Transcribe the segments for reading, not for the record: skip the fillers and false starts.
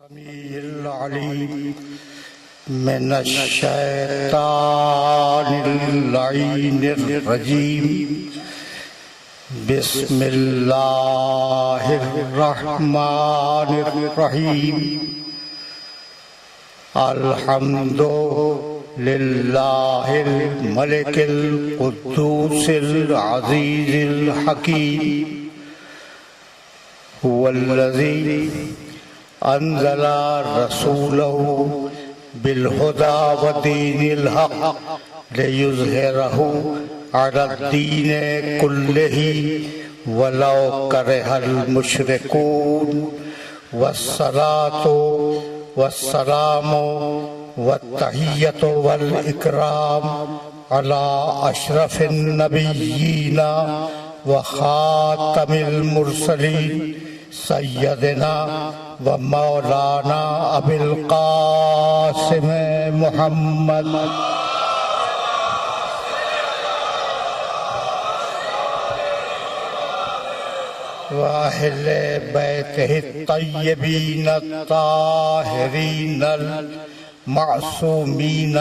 मिनश्शैतानिर्रजीम बिस्मिल्लाहिर्रहमानिर्रहीम अल्हम्दुलिल्लाहिल मलिकिल कुद्दूसिल अज़ीज़िल हकीम हुवल्लज़ी अंज़ला रसूलहु बिलहुदा व दीनिल हक़ लियुज़हिरहु अलद्दीनि कुल्लिहि वलौ करहल मुशरिकून वस्सलातु वस्सलामु वत्तहिय्यतु वल इकराम अला अशरफिन नबिय्यीना व खातमिल मुरसलीन सय्यदना व मौलाना अबिल कासिम मुहम्मद व अहले बैतिहि तय्यबीन ताहिरीन मासूमीन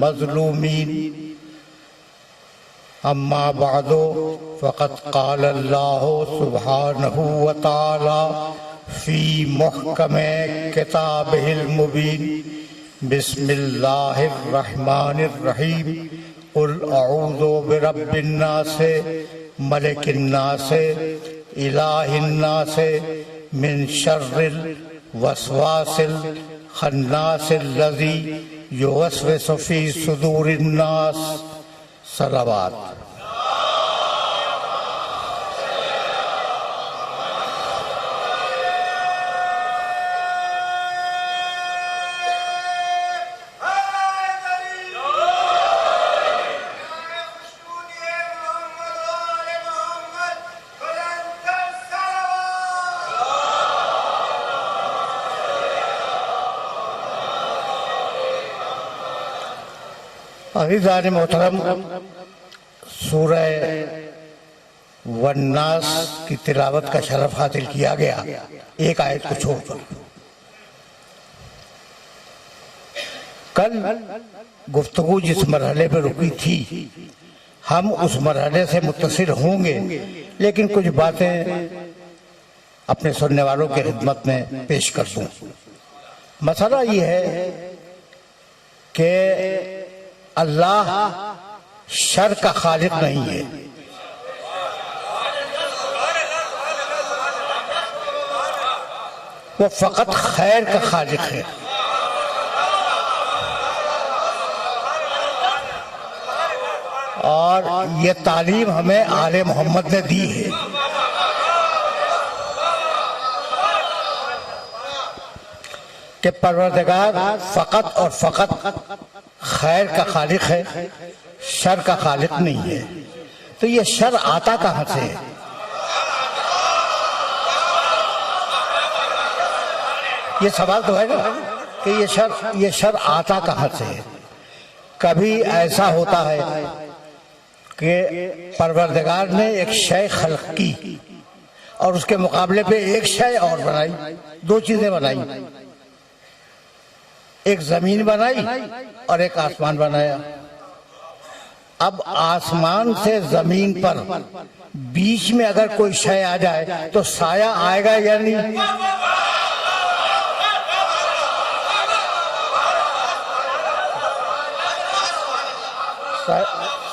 मज़लूमीन अम्मा बादो फ़क़द क़ाल अल्लाहु सुब्हानहु व तआला फ़ी मुहकमे किताबिहिल मुबीन बिस्मिल्लाहिर रहमानिर रहीम क़ुल अऊज़ु बिरब्बिन नास मलिकिन नास इलाहिन नास मिन शर्रिल वसवासिल खन्नासिल लज़ी युवस्विसु फ़ी सुदूरिन नास। सलावत। अज़ीज़ान मोहतरम, सूरह वन्नास की तिलावत का शरफ हासिल किया गया एक आयत को छोड़कर। कल गुफ्तगू जिस मरहले पर रुकी थी हम उस मरहले से मुत्तसिल होंगे, लेकिन कुछ बातें अपने सुनने वालों की खिदमत में पेश कर दूं। मसला ये है कि अल्लाह शर का खालिक नहीं है। वो फकत खैर का खालिक है। और ये तालीम हमें आले मोहम्मद ने दी है। कि परवरदिगार फकत और फकत खैर का खालिक है, शर का खालिक नहीं है। तो ये शर आता कहां से है? ये सवाल तो है ना कि ये शर आता कहां से है? कभी ऐसा होता है कि परवरदिगार ने एक शय खल्क की और उसके मुकाबले पे एक शय और बनाई, दो चीजें बनाई, एक जमीन बनाई और एक आसमान बनाया। अब आसमान से जमीन पर बीच में अगर कोई शय आ जाए तो साया आएगा या नहीं?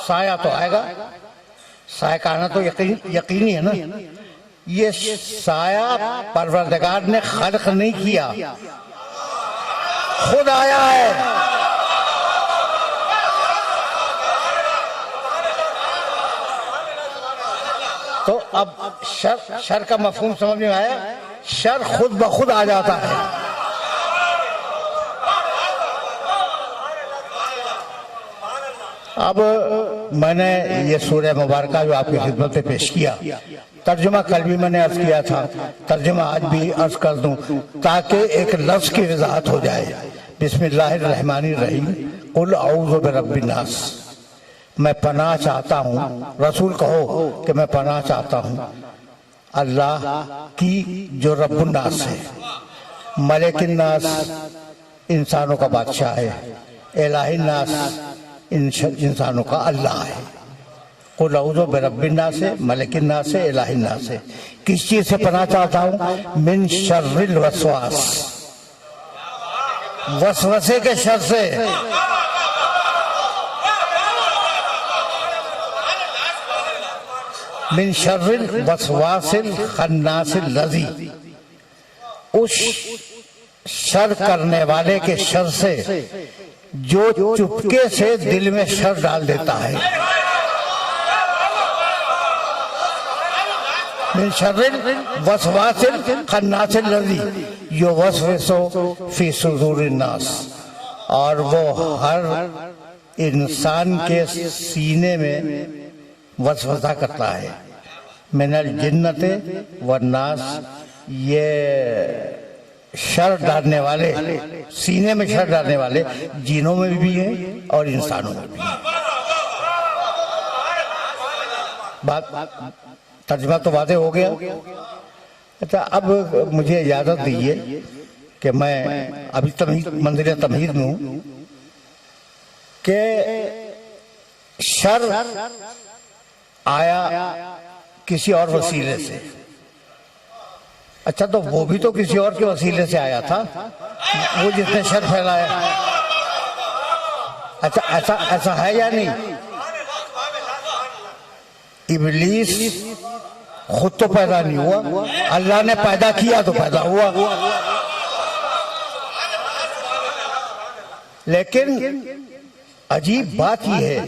साया तो आएगा, साया का आना तो यकीनी है ना। ये साया परवरदिगार ने खल्क नहीं किया, खुद आया है। तो अब शर का मफहूम समझ में आया? शर खुद ब खुद आ जाता है। अब मैंने ये सूरह मुबारका जो आपकी खिदमत में पेश किया, तर्जुमा कल भी मैंने अर्ज किया था, तर्जुमा आज भी अर्ज कर दूं ताकि एक लफ्ज की वजाहत हो जाए। बिस्मिल्लाहिर्रहमानिर्रहीम कुल औज़ु बिरब्बिन नास, मैं पनाह चाहता हूँ, रसूल कहो कि मैं पनाह चाहता हूँ अल्लाह की जो रब्बुन नास है। मलिकिन नास इंसानों का बादशाह है, इलाही नास इंसानों का अल्लाह है। कुल औज़ु बिरब्बिन नास से, मलिकिन नास से, इलाही नास से। किस चीज से पनाह चाहता हूं? मिन शर्रिल वसवास, वसवसे के शर से। मिन शर्रिल वसवासिल खन्नासिल लज़ी, उस शर करने वाले के शर से जो चुपके से दिल में शर डाल देता है। मिन शर्रिल वसवासिल खन्नासिल लज़ी युवस्विसु फी सुदूरिन नास, और वो हर इंसान के सीने में वसवसा करता है। मिनल जिन्नते व नास, ये शर डालने वाले, सीने में शर डालने वाले जिनों में भी हैं और इंसानों में भी हैं। बात तर्जुमा तो वादे हो गया। अच्छा, अब मुझे इजाजत दीजिए कि मैं अभी तमीज मंदिर तमहीद में हूं कि शर आया किसी और वसीले से। अच्छा, तो वो भी तो किसी और के वसीले से आया था, वो जिसने शर फैलाया। अच्छा, ऐसा ऐसा है या नहीं? इब्लीस खुद तो पैदा नहीं हुआ, अल्लाह ने पैदा किया तो पैदा हुआ। लेकिन अजीब बात यह है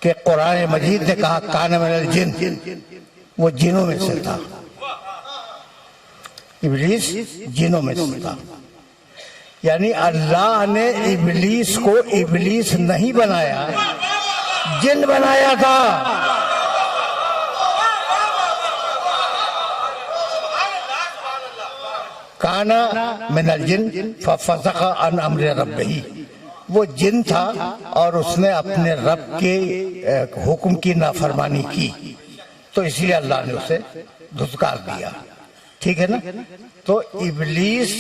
कि कुरान मजीद ने कहा कान मिनल जिन, वो जिनों में से था। इब्लीस जिनों में से था, यानी अल्लाह ने इब्लीस को इब्लीस नहीं बनाया, जिन बनाया था। काना मिनल जिन फफसका अन अम्र रब्बिही, वो जिन था और उसने अपने रब के हुक्म की नाफरमानी की, तो इसलिए अल्लाह ने उसे धुतकार दिया। ठीक है ना? तो इब्लीस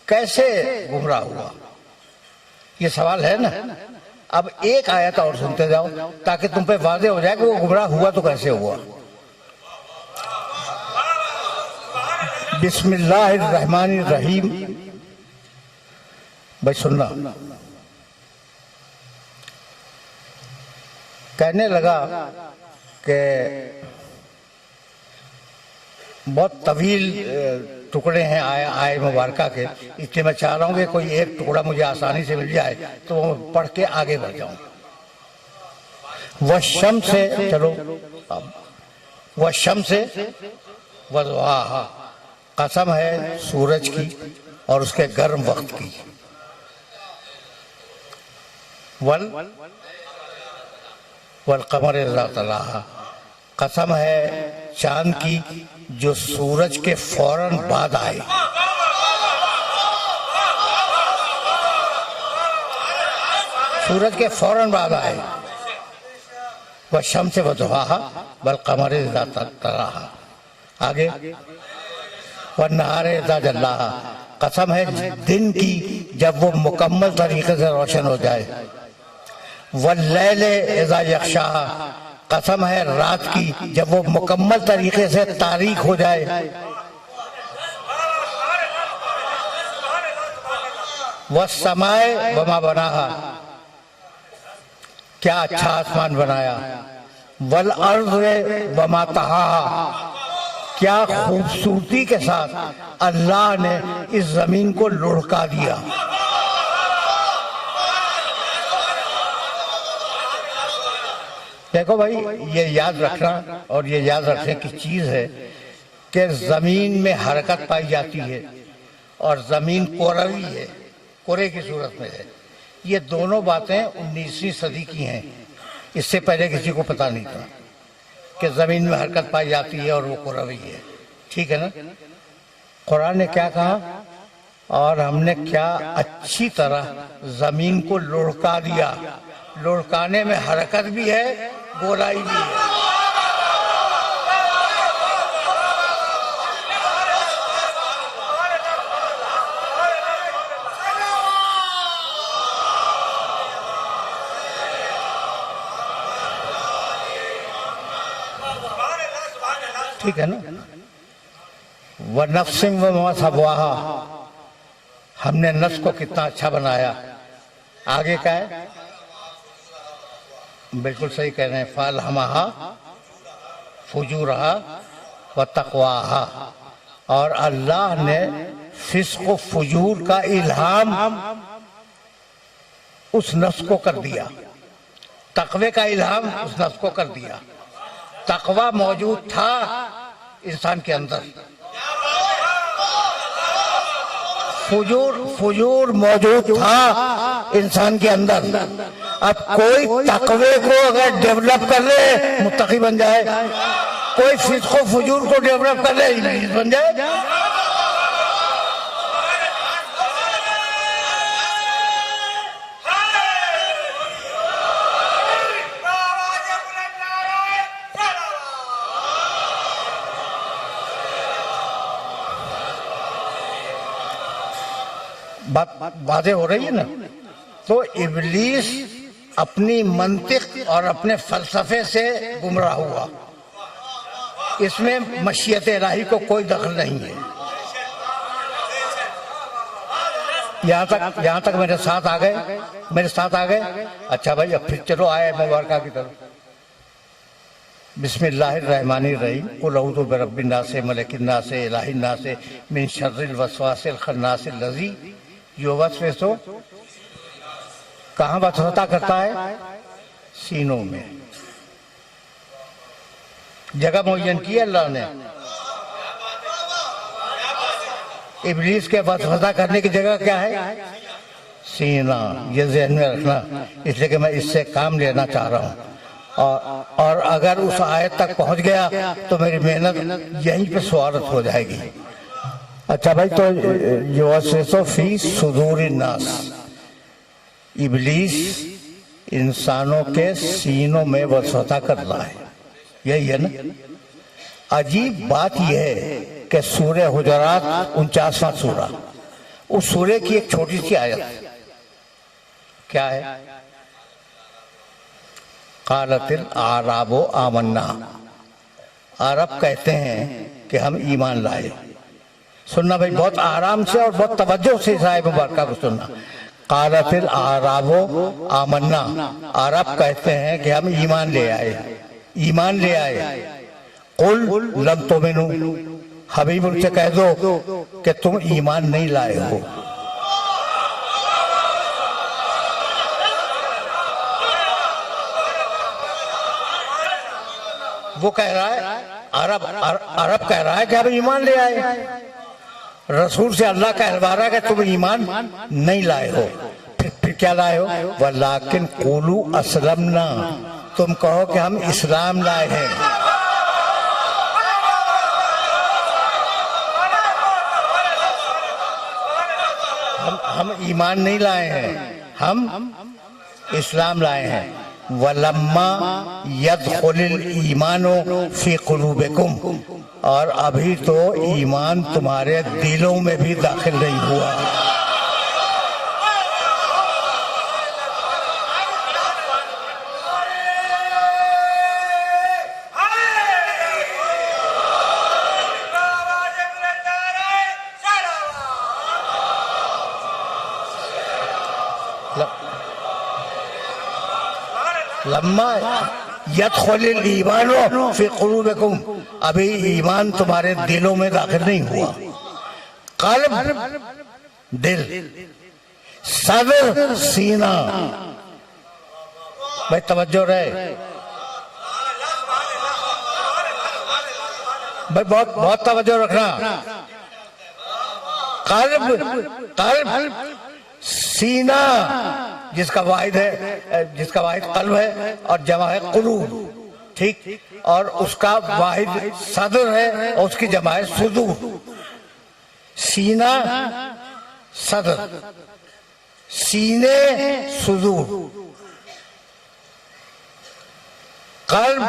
कैसे गुमराह हुआ, ये सवाल है ना। अब एक आयत और सुनते जाओ ताकि तुम पे वाज़ेह हो जाए कि वो गुमराह हुआ तो कैसे हुआ। बिस्मिल्लाहिर्रहमानिर्रहीम। भाई सुनना। कहने लगा कि बहुत तवील टुकड़े हैं आय मुबारका के, इसलिए मैं चाह रहा हूँ कि कोई एक टुकड़ा मुझे आसानी से मिल जाए तो वो पढ़ के आगे बढ़ जाऊं। वशम से, चलो वशम से वज़ुहाहा, कसम है सूरज की और उसके गर्म वक्त की। वल वल कमर इज़ा तलाहा, कसम है चांद की जो सूरज के फौरन बाद आए। सूरज के फौरन बाद आए। वह शम्स वज़ुहाहा वल कमर इज़ा तलाहा। आगे वह नहारे इज़ा जल्लाहा, कसम है दिन की जब वो मुकम्मल तरीके से रोशन हो जाए। वल्लैल इज़ा यग़शाहा, कसम है रात की जब वो मुकम्मल तरीके से तारीख हो जाए। वस्समाए वमा बनाहा, क्या अच्छा आसमान बनाया। वल अर्ज़ वमा तहाहा, क्या खूबसूरती के साथ अल्लाह ने इस जमीन को लुढ़का दिया। देखो भाई, ये याद रखना और ये याद रखने की चीज है कि जमीन में हरकत पाई जाती है और जमीन कोरवी है, कोरे की सूरत में है। ये दोनों बातें 19वीं सदी की हैं, इससे पहले किसी को पता नहीं था कि जमीन में हरकत पाई जाती है और वो कोरवी है। ठीक है ना? कुरान ने क्या कहा, और हमने क्या अच्छी तरह जमीन को लुढ़का दिया। लुढ़काने में हरकत भी है, गोलाई भी है। ठीक है ना। व नफ्सिम व मा सवाहा, हमने नफ्स को कितना अच्छा बनाया। आगे का है, बिल्कुल सही कह रहे हैं, फअल्हमहा फुजूरहा व तक़वाहा, और अल्लाह ने फिस्क व फुजूर का इल्हाम उस नफ्स को कर दिया, तकवे का इल्हाम उस नफ्स को कर दिया। तकवा मौजूद था इंसान के अंदर, फुजूर मौजूद था इंसान के अंदर। अब कोई तकवे को अगर डेवलप कर ले मुत्तकी बन जाए, कोई फिस्को फुजूर को डेवलप कर ले इब्लीस बन जाए। बात वाज़ेह हो रही है ना। तो इब्लीस अपनी मंतिक और अपने फलसफे से गुमराह हुआ, इसमें मशीयत इलाही को कोई दखल नहीं है। यहाँ तक मेरे साथ आ गए। अच्छा भाई, अब फिर चलो आए मुबारका की तरफ। बिस्मिल्लाहिर्रहमानिर्रहीम, कुल अऊज़ु बिरब्बिन नास, मलिकिन नास, इलाहिन नास, मिन शर्रिल वस्वासिल खन्नासिल लज़ी युवस्विसु। कहाँ वसवसा करता है? सीनों में। जगह मुअय्यन की अल्लाह ने। इब्लीस के वसवसा करने की जगह क्या है? सीना। ये ज़हन में रखना, इसलिए कि मैं इससे काम लेना चाह रहा हूँ। और अगर उस आयत तक पहुंच गया तो मेरी मेहनत यहीं पे स्वारत हो जाएगी। अच्छा भाई, तो युवस्विसु फी सुदूरिन नास, इब्लीस इंसानों के सीनों में वसवसा कर रहा है, यही है ना। अजीब बात यह है कि सूरह हुजरात 49वां सूरा, उस सूरे की एक छोटी सी आयत क्या है? क़ालतिल आराबो आमन्ना, अरब कहते हैं कि हम ईमान लाए। सुनना भाई, बहुत आराम से और बहुत तवज्जो से इस आयत मुबारका को सुनना। क़ालतिल आराबो आमन्ना, अरब कहते हैं कि हम ईमान ले आए। कुल लम तुमिनु, हबीब उनसे कह दो कि तुम ईमान नहीं लाए हो। वो कह रहा है, अरब कह रहा है कि हम ईमान ले आए। रसूल से अल्लाह कहलवा रहा है कि तुम ईमान नहीं लाए हो। फिर क्या लाए हो? वलाकिन क़ूलू अस्लमना, तुम कहो कि हम इस्लाम लाए हैं। हम ईमान नहीं लाए हैं, हम इस्लाम लाए हैं। वलम्मा यदखुलिल ईमानो फी कुलूबिकुम, और अभी तो ईमान तुम्हारे दिलों में भी दाखिल नहीं हुआ। लम्मा यदखुलिल ईमानो फी कुलूबिकुम, अभी ईमान तुम्हारे दिलों में दाखिल नहीं हुआ। कल्ब दिल, सदर सीना। भाई तवज्जो रहे भाई, बहुत तवज्जो रखना। कल्ब सीना, जिसका वाहिद कल्ब है और जमा है कुलूब, ठीक, और उसका वाहिद सदर है और उसकी जमा है सुदूर। सीना सदर, सीने सुदूर, कल्ब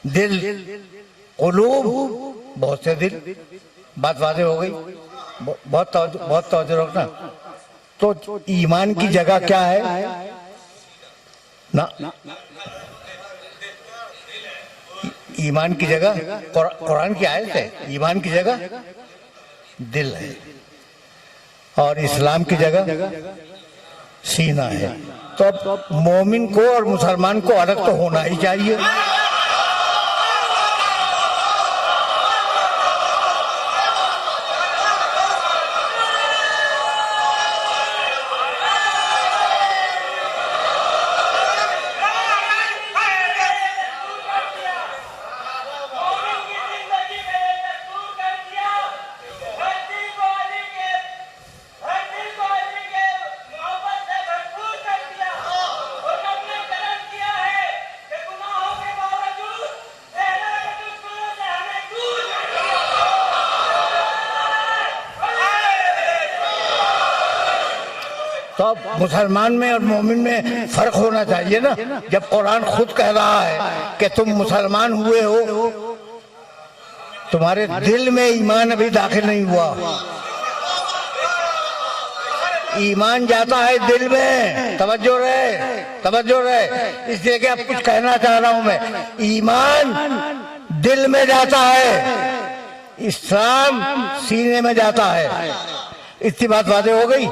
दिल, कुलूब बहुत से दिल। बात वाज़ेह हो गई। बहुत तवज्जो रखना। तो ईमान की जगह क्या है ना? ईमान की जगह कुरान की आयत है, ईमान की जगह दिल है और इस्लाम की जगह सीना है। तो अब मोमिन को और मुसलमान को अलग तो होना ही चाहिए। तो अब मुसलमान में और मोमिन में फर्क होना चाहिए ना। जब कुरान खुद कह रहा है कि तुम मुसलमान हुए हो, तुम्हारे दिल में ईमान अभी दाखिल नहीं हुआ। ईमान जाता है दिल में, तवज्जो रहे। इसलिए कि अब कुछ कहना चाह रहा हूं मैं, ईमान दिल में जाता है, इस्लाम सीने में जाता है। इतनी बात वादे हो गई।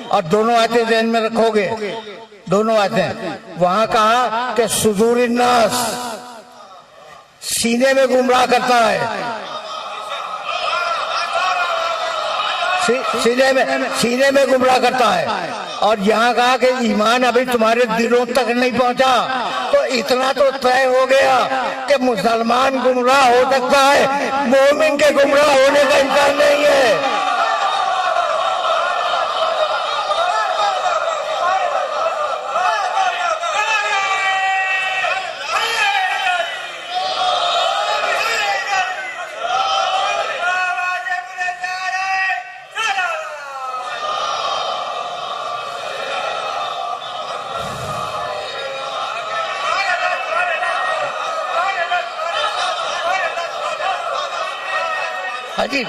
और दोनों आयतें ध्यान में रखोगे, दोनों आयतें वहां कहा कि सुदूर नास, सीने में गुमराह करता है, सीने में गुमराह करता है। और यहाँ कहा कि ईमान अभी तुम्हारे दिलों तक नहीं पहुंचा। तो इतना तो तय हो गया कि मुसलमान गुमराह हो सकता है, मोमिन के गुमराह होने का इम्कान नहीं है। हाजी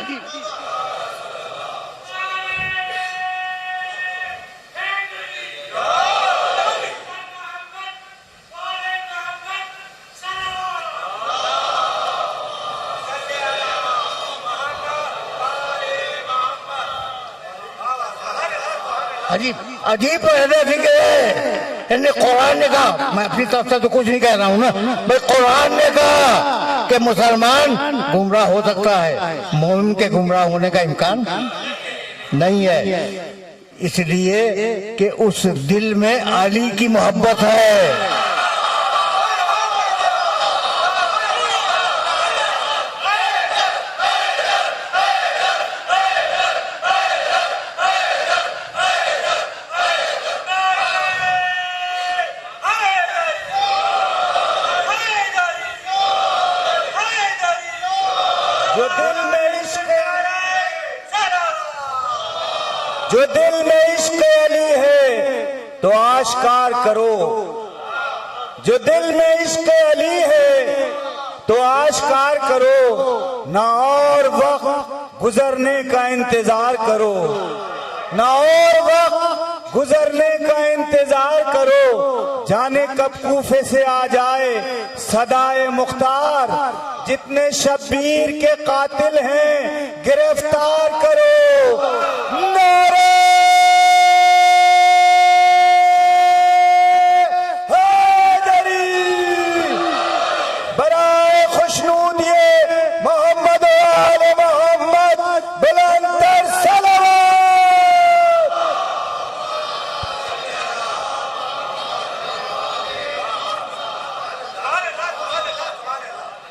अजीब इन्हें कुरान ने कहा, मैं अपनी तरफ से तो कुछ नहीं कह रहा हूँ ना भाई, कुरान ने कहा कि मुसलमान गुमराह हो सकता है, मोमिन के गुमराह होने का इम्कान नहीं है। इसलिए कि उस दिल में अली की मोहब्बत है। जो दिल में इश्क़ अली है तो आश्कार करो, जो दिल में इश्क़ अली है तो आश्कार करो। ना और वक्त गुजरने का इंतजार करो, ना और वक्त गुजरने का इंतजार करो। जाने कब कूफे से आ जाए सदाए मुख्तार, जितने शब्बीर के कातिल हैं गिरफ्तार करो। नारे हैदरी बराए खुशनूदिए मोहम्मद आले मोहम्मद बुलंदर सलावत।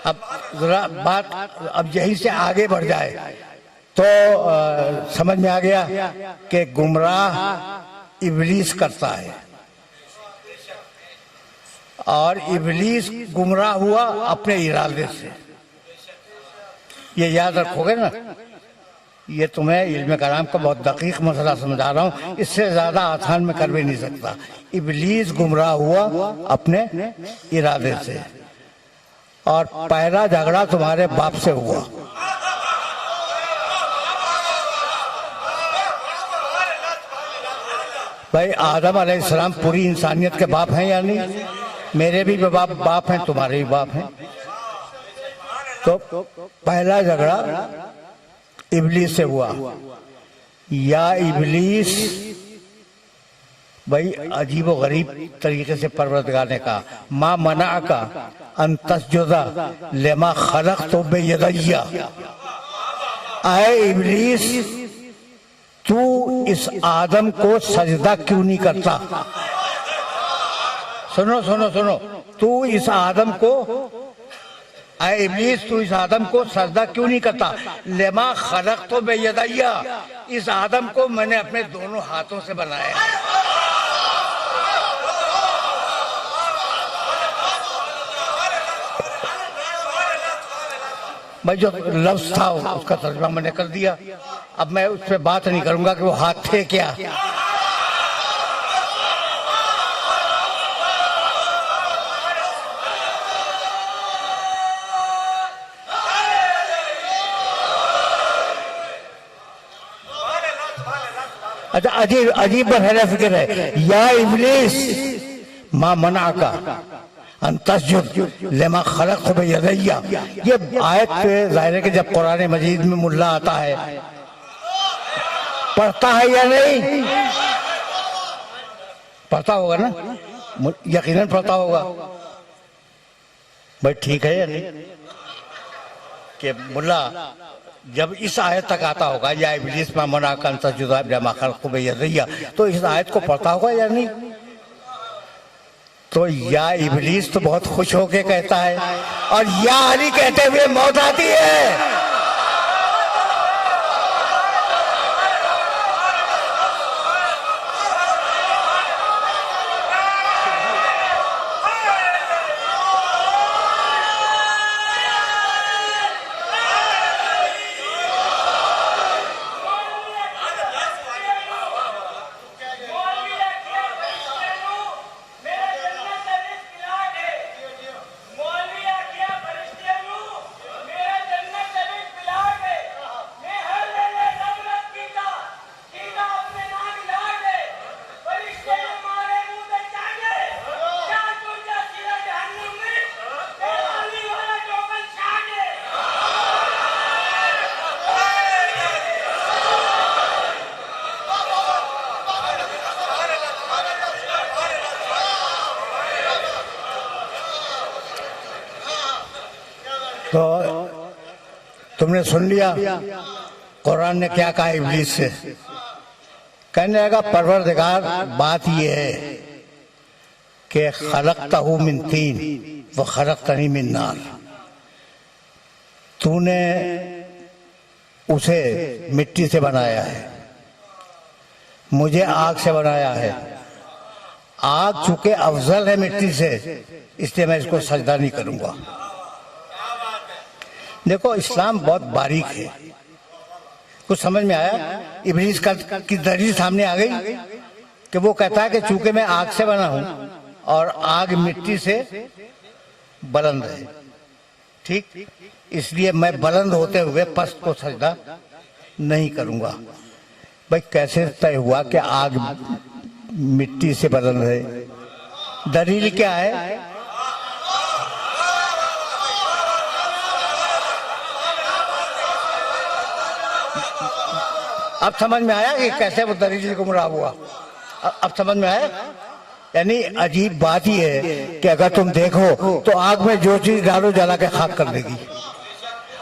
अब जरा बात अब यहीं से आगे बढ़ जाए तो समझ में आ गया कि गुमराह इब्लीस करता है और इब्लीस गुमराह हुआ अपने इरादे से। ये याद रखोगे ना, ये तुम्हें इल्म कलाम का बहुत दकीक मसला समझा रहा हूँ, इससे ज्यादा आसान में कर भी नहीं सकता। इब्लीस गुमराह हुआ अपने इरादे से और पहला झगड़ा तुम्हारे बाप से हुआ। भाई आदम अलैहिस्सलाम पूरी इंसानियत के बाप हैं या नहीं? मेरे भी बाप हैं, तुम्हारे भी बाप हैं। तो पहला झगड़ा इबलीस से हुआ। या इबलीस, भाई अजीब व गरीब तरीके से परवरदिगार ने कहा, माँ मना का अंतस्जुदा लेमा खलक तो बेयदैया, आए इबलीस तू इस आदम को सजदा क्यों नहीं करता। सुनो सुनो सुनो, तू इस आदम को, आए इबलीस तू इस आदम को सजदा क्यों नहीं करता। लेमा खलक तो बेयदैया, इस आदम को मैंने अपने दोनों हाथों से बनाया है। भाई जो लफ्ज था उसका तर्जुमा मैंने कर दिया। अब मैं उस पर बात नहीं करूंगा कि वो हाथ थे क्या। अच्छा, अजीब अजीब बहरा फिक्र है। या इबलीस माँ मना का अंतस्जुद लेमा खलक हो यदैया, ये आयत जाहिर है कि जब कुरान मजीद में मुल्ला आता है पढ़ता है या नहीं, पढ़ता होगा ना, यकीनन पढ़ता होगा। भाई ठीक है या नहीं कि मुल्ला जब इस आयत तक आता होगा, या इबलीस मा मना का अंतस्जुद लेमा खलक हो यदैया, तो इस आयत को पढ़ता होगा या नहीं। तो या इबलीस तो बहुत खुश होके कहता है, और या अली कहते हुए मौत आती है। तो तुमने सुन लिया कुरान ने क्या कहा इब्लीस से। कहने लगा परवरदिगार बात यह है कि खलक़तहू मिन तीन व खलक़तनी मिन नार, तूने उसे मिट्टी से बनाया है, मुझे आग से बनाया है। आग चूंकि अफजल है मिट्टी से, इसलिए मैं इसको सजदा नहीं करूंगा। देखो इस्लाम बहुत बारीक है, कुछ समझ में आया। इब्लीस की दलील सामने आ गई कि वो कहता है कि चूंकि मैं आग से बना हूं और आग मिट्टी से बुलंद है, ठीक, इसलिए मैं बुलंद होते हुए पस्त को सजदा नहीं करूंगा। भाई कैसे तय हुआ कि आग मिट्टी से बुलंद है? दलील क्या है? अब समझ में आया कि कैसे वो दलील गुमराह हुआ? अब समझ में आया। यानी अजीब बात ही है कि अगर तुम देखो तो आग में जो चीज डालो जला के खाक कर देगी,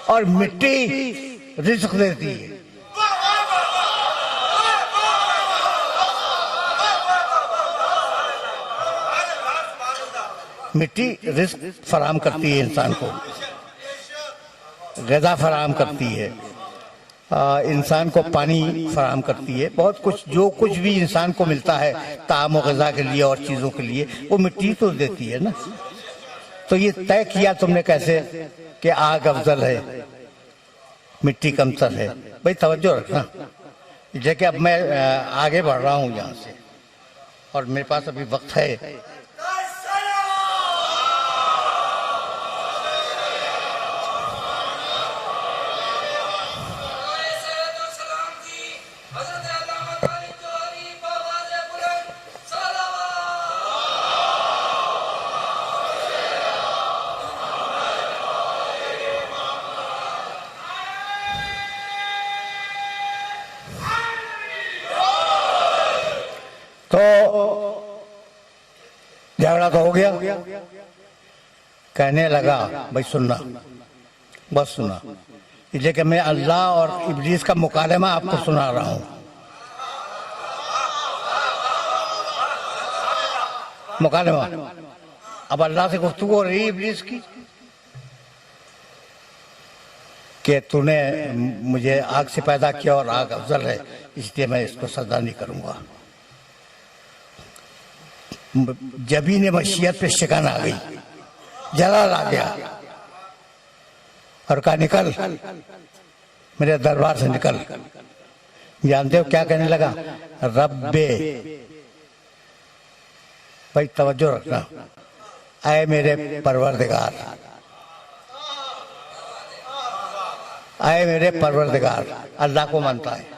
और मिट्टी रिज़्क़ देती है। मिट्टी रिज़्क़ फराहम करती है, इंसान को ग़िज़ा फराहम करती है, इंसान को पानी फराहम करती है। बहुत कुछ, जो कुछ भी इंसान को मिलता है ताम और ग़िज़ा के लिए और चीज़ों के लिए, वो मिट्टी तो देती है ना। तो ये तय किया तुमने कैसे कि आग अफजल है मिट्टी कमतर है? भाई तवज्जो रखना। जैसे अब मैं आगे बढ़ रहा हूँ यहाँ से और मेरे पास अभी वक्त है। तो झगड़ा तो हो गया। कहने लगा भाई सुनना, बस सुना, इसलिए कि मैं अल्लाह और इब्लीस का मुकालमा आपको सुना रहा हूं। मुकालमा, अब अल्लाह से गुफ्तगू हो रही है इब्लीस की कि तूने मुझे आग से पैदा किया और आग अफजल है, इसलिए मैं इसको सजा नहीं करूंगा। जबी ने मशीयत पे शिकन आ गई, जलाल आ गया और कहा निकल मेरे दरबार से निकल। जानते हो क्या कहने लगा? रब्बे, भाई तवज्जो रखना, आए मेरे परवरदिगार, आए मेरे परवरदिगार। अल्लाह को मानता है,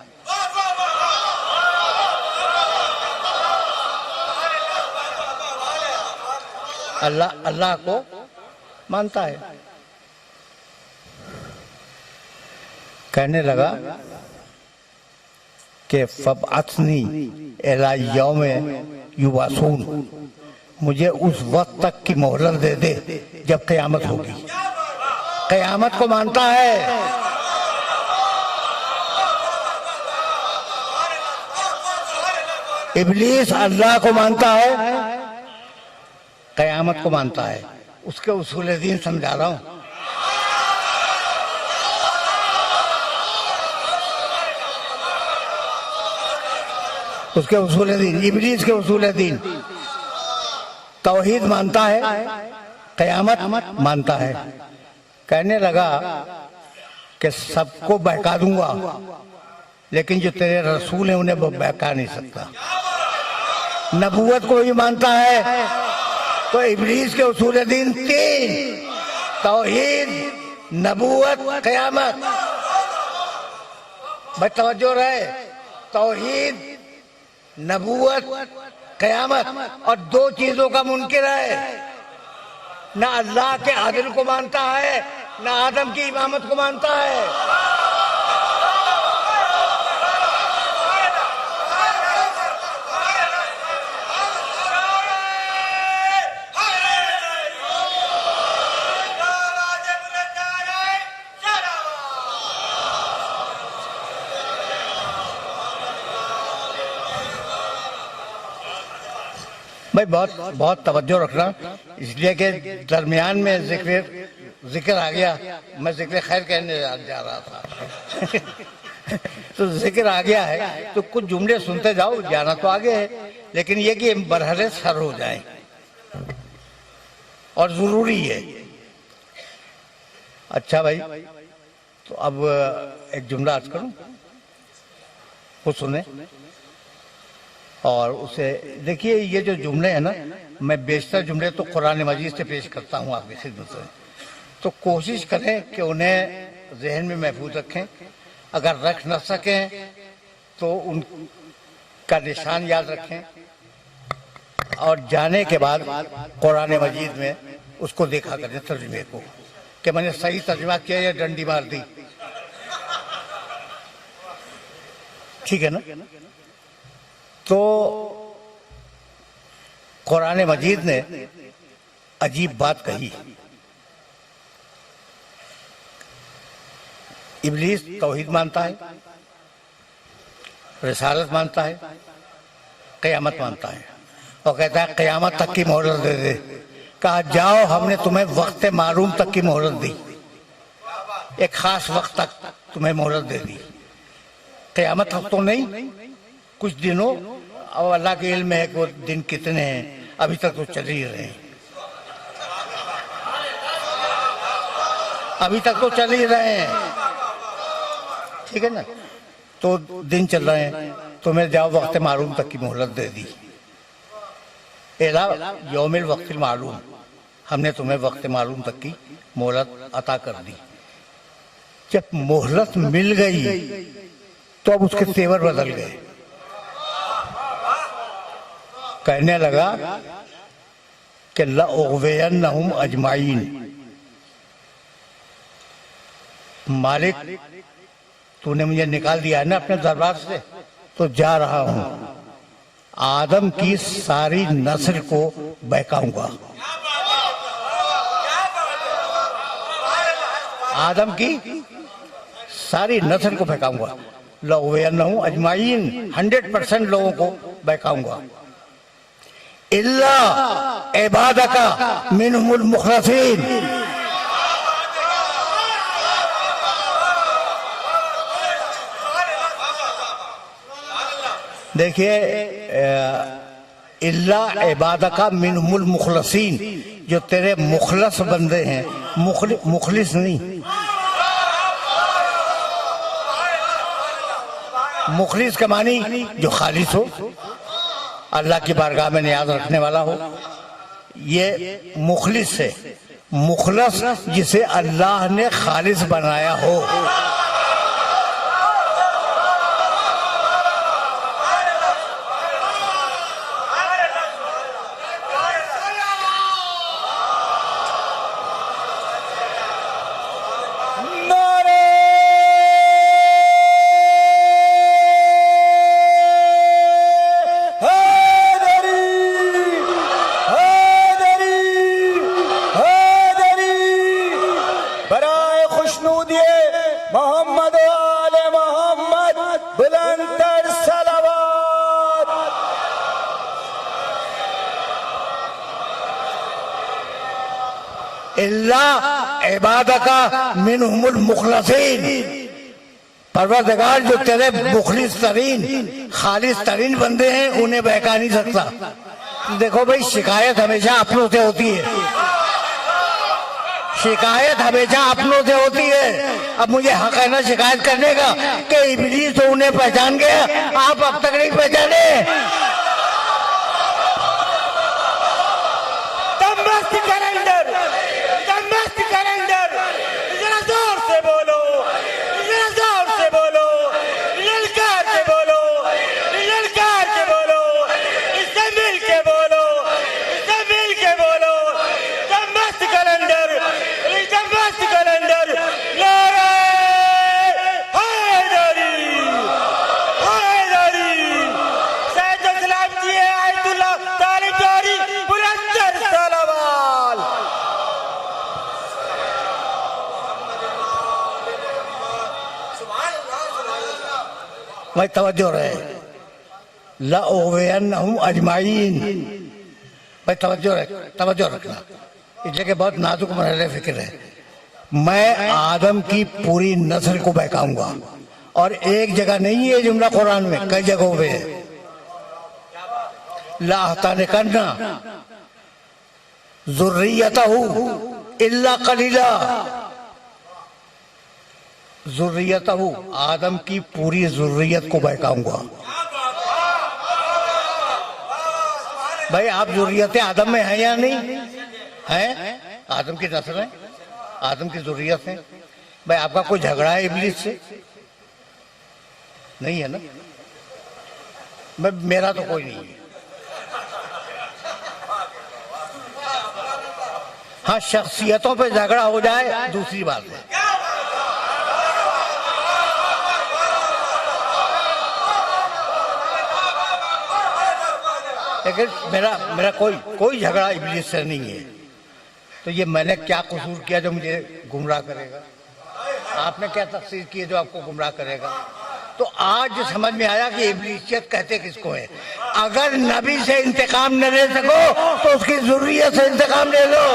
अल्लाह को मानता है। कहने लगा कि फबअथनी इला यौम युबासून, मुझे उस वक्त तक की मोहलत दे दे जब क़यामत होगी। क़यामत को मानता है, इब्लीस अल्लाह को मानता है, क़यामत को मानता है। उसके उसूल दीन समझा रहा हूं। उसके उसूल दीन, इब्लीस के उसूल दीन, तौहीद मानता है, क़यामत मानता है। कहने लगा कि सबको बहका दूंगा, लेकिन जो तेरे रसूल हैं उन्हें वो बहका नहीं सकता। नबूवत को भी मानता है। तो इब्लीस के उसूल दीन तीन: तौहीद, नबूवत, क़यामत। भाई तवज्जो रहे, तौहीद, नबूवत, क़यामत। और दो चीजों का मुनकिर है, ना अल्लाह के आदिल को मानता है, ना आदम की इमामत को मानता है। भाई बहुत तवज्जो रखना, इसलिए कि दरमियान में जिक्र आ गया। मैं जिक्र खैर कहने जा रहा था तो जिक्र आ गया है तो कुछ जुमले सुनते जाओ, जाना तो आगे है, लेकिन ये कि बरहरे सर हो जाए और जरूरी है। अच्छा भाई, तो अब एक जुमला अर्ज करूं, वो सुने और उसे देखिए। ये जो जुमले हैं ना, मैं बेशतर जुमले तो कुरान मजीद से पेश करता हूँ आपकी खिदमत में, तो कोशिश करें कि उन्हें जहन में महफूज रखें। अगर रख न सकें तो उनका निशान याद रखें, और जाने के बाद कुरान मजीद में उसको देखा करें तर्जुमे को, कि मैंने सही तर्जुमा किया या डंडी मार दी। ठीक है ना? तो कुरान मजीद ने अजीब बात कही। इब्लीस तौहीद मानता है, रिसालत मानता है, क़यामत मानता है, और कहता है क़यामत तक की मोहलत दे दे। कहा जाओ, हमने तुम्हें वक्त मालूम तक की मोहलत दी, एक खास वक्त तक तुम्हें मोहलत दे दी। क़यामत तक तो नहीं, कुछ दिनों, और अल्लाह के इल्म है कि वो दिन कितने हैं, अभी तक तो चल ही रहे हैं, अभी तक तो चल ही रहे हैं। ठीक है ना? तो दिन चल रहे हैं, तुम्हें जाओ वक्त मालूम तक की मोहलत दे दी। एला यौमिल वक्तिल मालूम, हमने तुम्हें वक्त मालूम तक की मोहलत अता कर दी। जब मोहलत मिल गई तो अब उसके तेवर बदल गए। कहने लगा कि लअग़वियन्नहुम अजमाइन, मालिक तूने मुझे निकाल दिया है ना अपने दरबार से, तो जा रहा हूं, आदम की सारी नस्ल को बहकाऊंगा। आदम की सारी नस्ल को बहकाऊंगा। लअग़वियन्नहुम अजमाइन, 100% लोगों को बहकाऊंगा। इल्ला इबादका मिनहुमुल मुखलसीन, देखिए इल्ला इबादका मिनहुमुल मुखलसीन, जो तेरे मुखलस बंदे हैं, मुखलिस नहीं, मुखलिस का मानी जो खालिस हो, अल्लाह की बारगाह में नियाज रखने वाला हो, ये मुखलिस है। मुखलस जिसे अल्लाह ने खालिस बनाया हो। इल्ला इबादका मिनहुमुल मुखलसीन, परवरदिगार जो तेरे मुखलिस तरीन, खालिस तरीन बंदे हैं, उन्हें बहका नहीं सकता। देखो भाई, शिकायत हमेशा अपनों से होती है, शिकायत हमेशा अपनों से होती है। अब मुझे हक है ना शिकायत करने का कि इब्लीस तो उन्हें पहचान गया, आप अब तक नहीं पहचाने। जरा जोर से बोलो, जरा जोर से बोलो, ललकार के बोलो, ललकार के बोलो, इससे मिल के बोलो, इससे मिल के बोलो। दमस्त कैलेंडर, दमस्त कैलेंडर, नारे हैदरी, हैदरी। सैयद सलाम जी आयतुल्लाह तालिब जारी, बुलंद सलावाल। भाई तवज्जो रहे, लअग़वियन्नहुम अजमाइन, भाई तवज्जो रखना, इसलिए कि बहुत नाजुक मरहले फिक्र है। मैं आदम की पूरी नस्ल को बहकाऊंगा, और एक जगह नहीं है जुमला कुरान में, कई जगहों पे है। लाअहतनिकन्ना ज़ुर्रियतहु इल्ला कलीला, ज़ुर्रियतहु, आदम की पूरी ज़ुर्रियत को बहकाऊंगा। भाई आप ज़ुर्रियत आदम में हैं या नहीं हैं? आदम की नस्ल है, आदम की ज़ुर्रियत है। भाई आपका कोई झगड़ा है इब्लीस से? नहीं है ना? मेरा तो कोई नहीं है। हाँ, शख्सियतों पे झगड़ा हो जाए दूसरी बात है। लेकिन मेरा कोई झगड़ा इब्लीस से नहीं है। तो ये मैंने क्या कसूर किया जो मुझे गुमराह करेगा? आपने क्या तफसीर की जो आपको गुमराह करेगा? तो आज समझ में आया कि इब्लीसियत कहते किसको है। अगर नबी से इंतकाम न ले सको तो उसकी ज़ुर्रियत से इंतकाम ले लो।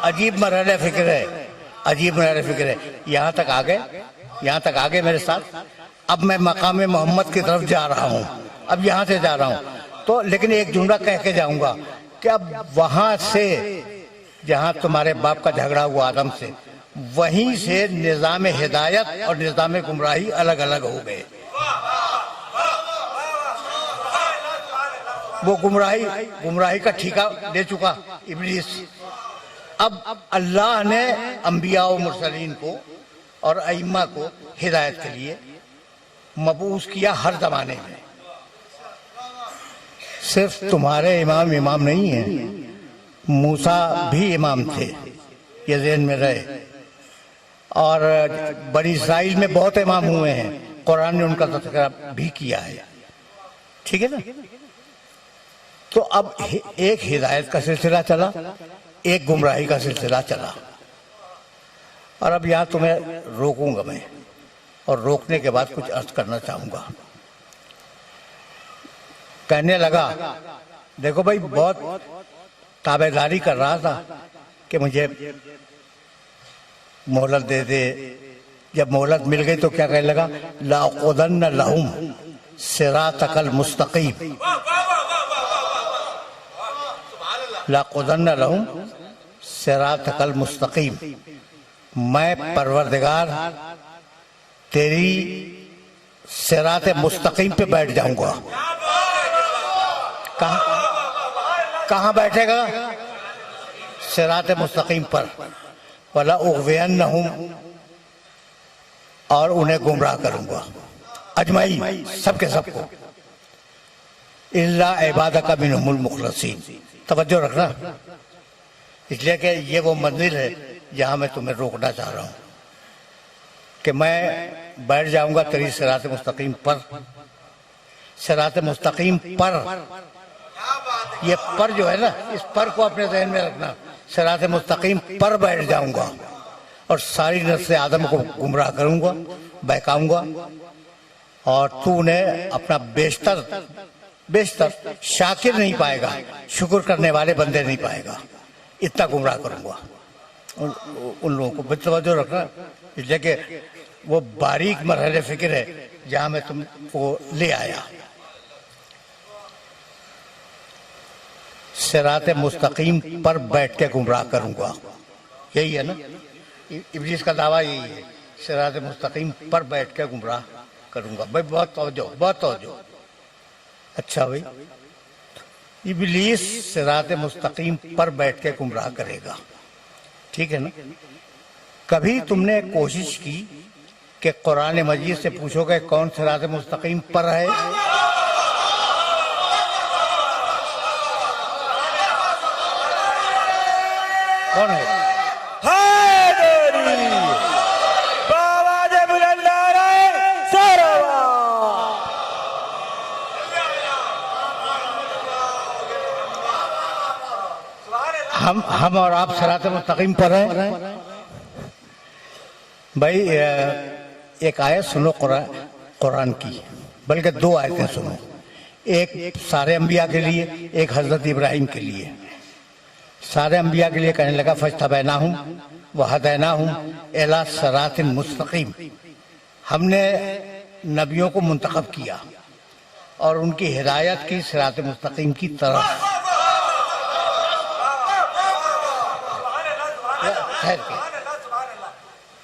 अजीब मरहले फिक्र है, अजीब मरहले फिक्र है। यहाँ तक आ गए मेरे साथ। अब मैं मकाम मोहम्मद की तरफ जा रहा हूँ, अब यहाँ से जा रहा हूँ। तो लेकिन एक जुमला कह के जाऊंगा कि अब वहां से जहाँ तुम्हारे बाप का झगड़ा हुआ आदम से, वहीं से निज़ाम हिदायत और निज़ाम गुमराही अलग अलग हो गए। वो गुमराही का ठीका दे चुका इब्लीस, अब अल्लाह ने अंबिया और मुरसलीन को और अइम्मा को हिदायत के लिए मबूस किया हर जमाने में। सिर्फ तुम्हारे इमाम इमाम नहीं है, मूसा भी इमाम थे, ये ज़हन में रहे। और बड़ी इस्राइल में बहुत इमाम हुए हैं, कुरान ने उनका तज़किरा भी किया है, ठीक है ना। तो अब एक हिदायत का सिलसिला चला, एक गुमराही का सिलसिला चला, और अब यहां तुम्हें रोकूंगा मैं, और रोकने के बाद कुछ अर्ज करना चाहूंगा। कहने लगा, देखो भाई, बहुत ताबेदारी कर रहा था कि मुझे मोहलत दे दे। जब मोहलत मिल गई तो क्या कहने लगा, लाक़ुदन्न लहुम सिरातकल मुस्तक़ीम, लाक़ुदन्न लहुम सिरातकल मुस्तक़ीम, मैं परवरदिगार तेरी सिरात मुस्तक़ीम पे बैठ जाऊंगा। कहां बैठेगा? सिरात मुस्तक़ीम पर। वला उग़वियन्नहुम, और उन्हें गुमराह करूंगा, अजमाई, सबके सबको, इल्ला इबादका मिनहुमुल मुख़लसीन। तवज्जो रखना, इसलिए कि ये वो मंजिल है जहां मैं तुम्हें रोकना चाह रहा हूं कि मैं बैठ जाऊंगा तेरी सिरात मुस्तक़ीम पर। सिरात मुस्तक़ीम पर, ये पर जो है ना, इस पर को अपने ज़हन में रखना। सिरात मुस्तक़ीम पर बैठ जाऊंगा और सारी नस्ल आदम को गुमराह करूंगा, बहकाऊंगा, और तू उन्हें अपना बेशतर शाकिर नहीं पाएगा, शुक्र करने वाले बंदे नहीं पाएगा, इतना गुमराह करूंगा उन लोगों को। तवज्जो रखना, इसलिए कि वो बारीक मरहले फिक्र है जहां मैं तुमको ले आया। सिरात मुस्तक़ीम पर बैठ के गुमराह करूंगा, यही है ना, इब्लीस का दावा यही है, सिरात मुस्तक़ीम पर बैठ के गुमराह करूंगा। भाई बहुत तवज्जो। अच्छा भाई, इब्लीस सिरात मुस्तक़ीम पर बैठ के गुमराह करेगा, ठीक है ना। कभी तुमने कोशिश की कि कुरान मजीद से पूछोगे कौन सिरात मुस्तक़ीम पर है? कौन है? हम और आप सिरात मुस्तक़ीम पर हैं। भाई एक आयत सुनो कुरान की, बल्कि दो आयतें सुनो, एक सारे अंबिया के लिए, एक हजरत इब्राहिम के लिए। सारे अंबिया के लिए कहने लगा, फज्तबैनाहुम व हदैनाहुम इला सिरातिन मुस्तक़ीम, हमने नबियों को मुंतखब किया और उनकी हिदायत की सिरात मुस्तक़ीम की तरफ।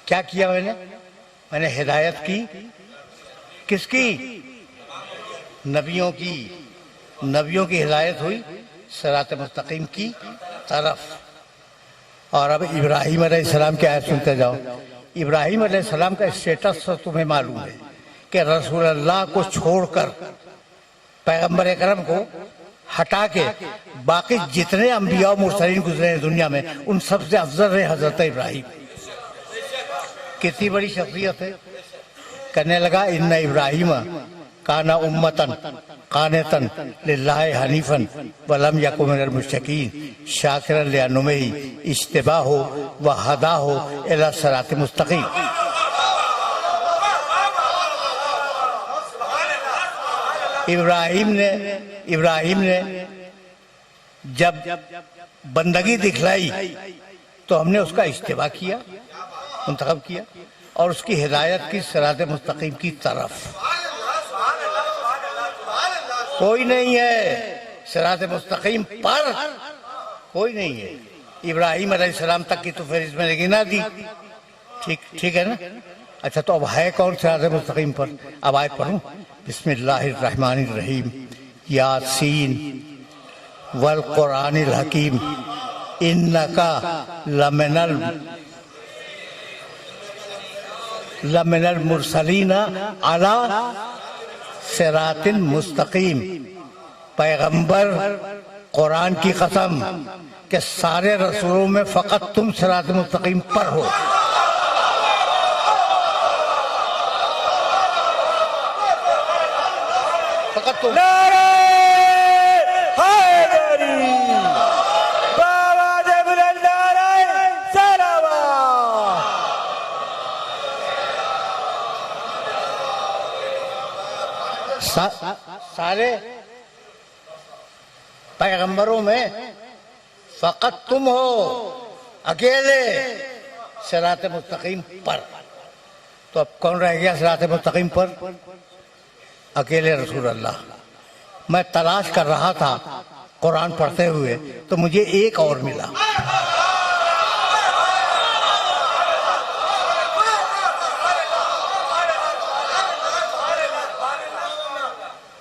क्या किया मैंने हिदायत की, किसकी? नबियों की हिदायत हुई सिरात मुस्तक़ीम की तरफ। और अब इब्राहिम अलैहिस्सलाम की आयत सुनते जाओ। इब्राहिम अलैहिस्सलाम का स्टेटस तो तुम्हें मालूम है कि रसूल अल्लाह को छोड़कर, पैगंबर अकरम को हटा के बाकी जितने अंबिया और मुरसलीन गुजरे हैं दुनिया में, उन सबसे अफजल है हजरत इब्राहिम। कितनी बड़ी शख्सियत है। कहने लगा, इन्ना इब्राहिम काना उम्मतन कानितन लिल्लाहि हनीफन वलम यकुन मिनल मुश्रिकीन शाकिरन लिअनउमिही इज्तिबाहु व हदाहु इला सिरातिल मुस्तक़ीम। इब्राहिम ने जब बंदगी दिखलाई तो हमने उसका इज्तिबा किया, मुंतखब किया, और उसकी हिदायत की सिरात मुस्तक़ीम की तरफ। कोई नहीं है सिरात मुस्तक़ीम पर, कोई नहीं है। इब्राहिम अलैहिस्सलाम तक की तो फिर इसमें गिना दी, ठीक है ना। अच्छा, तो अब है कौन सिरात मुस्तक़ीम पर? अब आयत पढ़ूं, बिस्मिल्लाहिर्रहमानिर्रहीम, यासीन वल कुरानिल हकीम इन्नका लमिनल मुरसलीना अला सिरातिन मुस्तकीम। पैगंबर कुरान की कसम कि सारे रसूलों में फकत तुम सिरात मुस्तकीम पर हो। फकत तुम। नारे हैदरी, बाबा जे बुलंद नारे सलावत। सारे पैगंबरों में फकत तुम हो अकेले सिरात मुस्तकीम पर। तो अब कौन रह गया सिरात मुस्तकीम पर? अकेले रसूल अल्लाह। मैं तलाश कर रहा था कुरान पढ़ते हुए तो मुझे एक और मिला।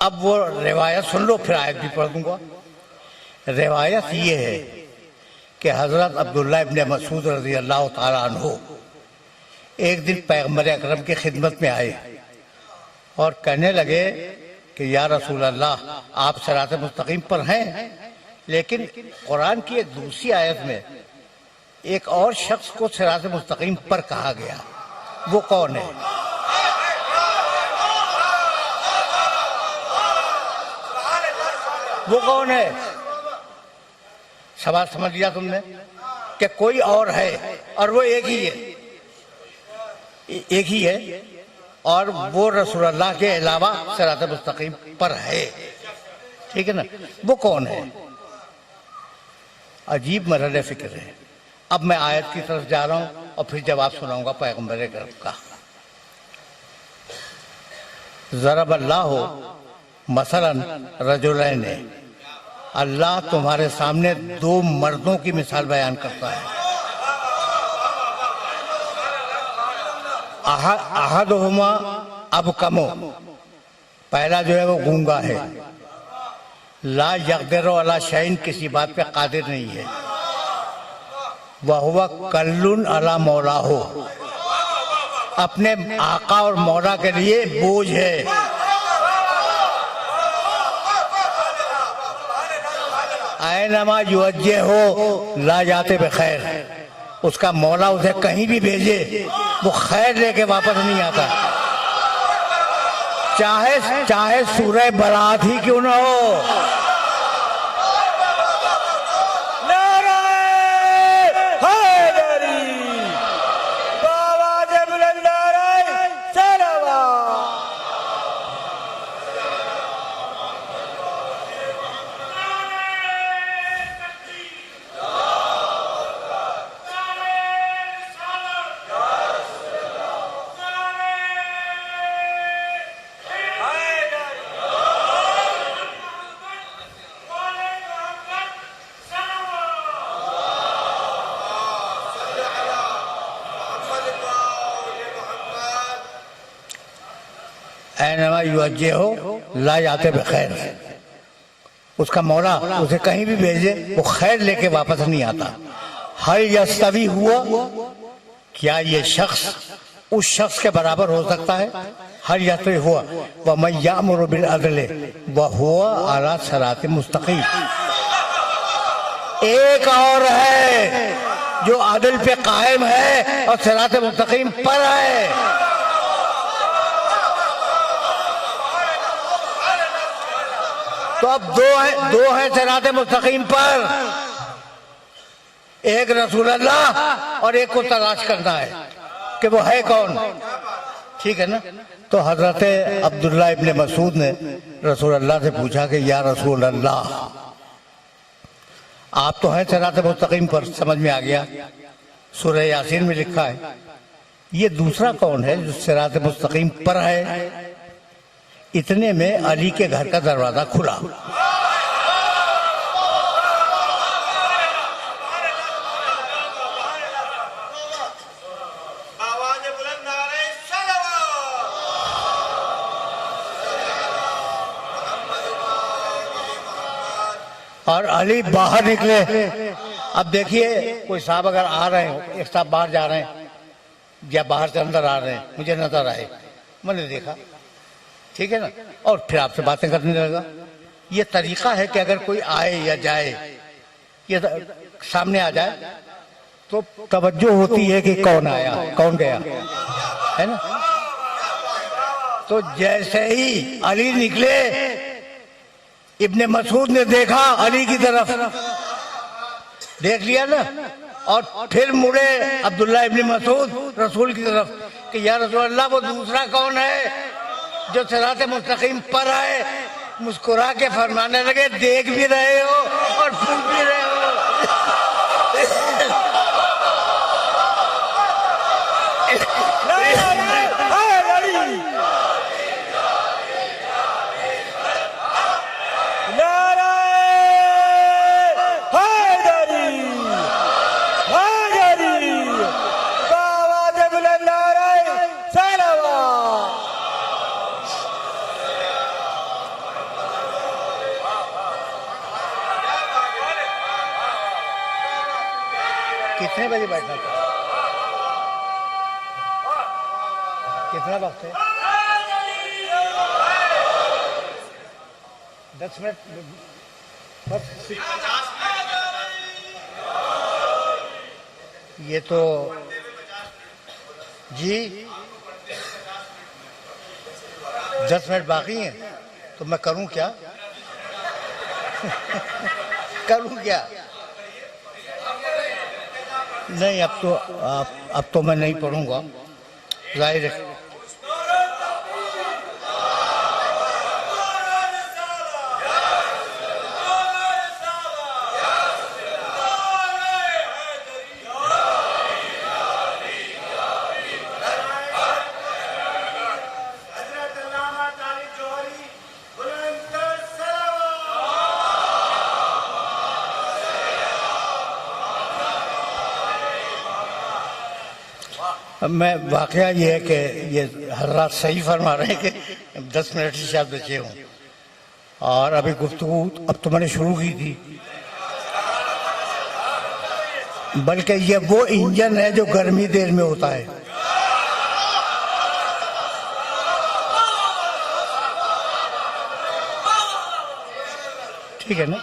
अब वो रिवायत सुन लो, फिर आयत भी पढ़ दूंगा। रिवायत ये है कि हजरत अब्दुल्ला इब्न मसूद रज़ी अल्लाह ताला अन्हु एक दिन पैगंबर अकरम की खिदमत में आए और कहने लगे कि या रसूल अल्लाह, आप सिरात मुस्तकीम पर हैं, लेकिन कुरान की एक दूसरी आयत में एक और शख्स को सिरात मुस्तकीम पर कहा गया, वो कौन है? वो कौन है? सवाल समझ लिया तुमने कि कोई और है और वो एक ही है, एक ही है और वो रसूलुल्लाह के अलावा सिरात मुस्तकीम पर है। ठीक है ना? वो कौन है? अजीब मरहले फिक्र है। अब मैं आयत की तरफ जा रहा हूं और फिर जवाब सुनाऊंगा पैगंबर अकरम का। ज़रबल्लाहु मसलन रजुलैन, अल्लाह तुम्हारे सामने दो मर्दों की मिसाल बयान करता है। अहदहुमा अबकमो, पहला जो है वो गूंगा है, ला यक़दिरु अला शैइन, किसी बात पे कादिर नहीं है, वह हुवा कल्लुन अला मौला हो, अपने आका और मौला के लिए बोझ है। ऐनमा युवज्जे हो ला जाते बखैर, उसका मौला उसे कहीं भी भेजे वो खैर लेके वापस नहीं आता, चाहे चाहे सूरह बरात ही क्यों ना हो। नारे हैदरी, बाबा जे बुलंद नारे सलावत। ऐनमा युवज्जे हो ला जाते बखैर, उसका मौला उसे कहीं भी भेजे वो खैर लेके वापस नहीं आता। हल यस्तवी हुआ, क्या ये शख्स उस शख्स के बराबर हो सकता है? हल यस्तवी हुआ व मैं यामुरु बिल अदल व हुवा अला सिरात मुस्तकीम, एक और है जो अदल पे कायम है और सिरात मुस्तकीम पर है। तो अब दो है सिरात मुस्तकीम पर, एक रसूल अल्लाह और एक को तलाश करना है कि वो है कौन। ठीक है ना? तो हजरत अब्दुल्ला इब्न मसूद ने रसूल अल्लाह से पूछा कि या रसूल अल्लाह, आप तो हैं सिरात मुस्तकीम पर, समझ में आ गया, सूरह यासीन में लिखा है, ये दूसरा कौन है जो सिरात मुस्तकीम पर है? इतने में अली के घर का दरवाजा खुला। और अली बाहर निकले अब देखिए कोई साहब अगर आ रहे हो, एक साहब बाहर जा रहे हैं या बाहर से अंदर आ रहे हैं, मुझे नजर आए, मैंने देखा, ठीक है ना, और फिर आपसे बातें करने लगा। ये तरीका है कि अगर कोई आए या जाए, ये सामने आ जाए तो तवज्जो होती है कि कौन आया कौन गया, है ना। तो जैसे ही अली निकले, इब्ने मसूद ने देखा अली की तरफ, देख लिया ना, और फिर मुड़े अब्दुल्ला इब्ने मसूद रसूल की तरफ कि या रसूल अल्लाह, वो दूसरा कौन है जो सिरात मुस्तकीम पर आए। मुस्कुरा के फरमाने लगे, देख भी रहे हो और पूछ भी रहे हो। कितने बजे बैठना था, कितना वक्त है? 10 मिनट बस। ये तो जी 10 मिनट बाकी हैं, तो मैं करूं क्या? करूं क्या? नहीं, अब तो मैं नहीं पढ़ूंगा, जाहिर है। मैं वाकया ये है कि ये हजरात सही फरमा रहे हैं कि 10 मिनट ही शायद बचे हों, और अभी गुफ्तगू अब तो मैंने शुरू की थी, बल्कि ये वो इंजन है जो गर्मी देर में होता है। ठीक है ना।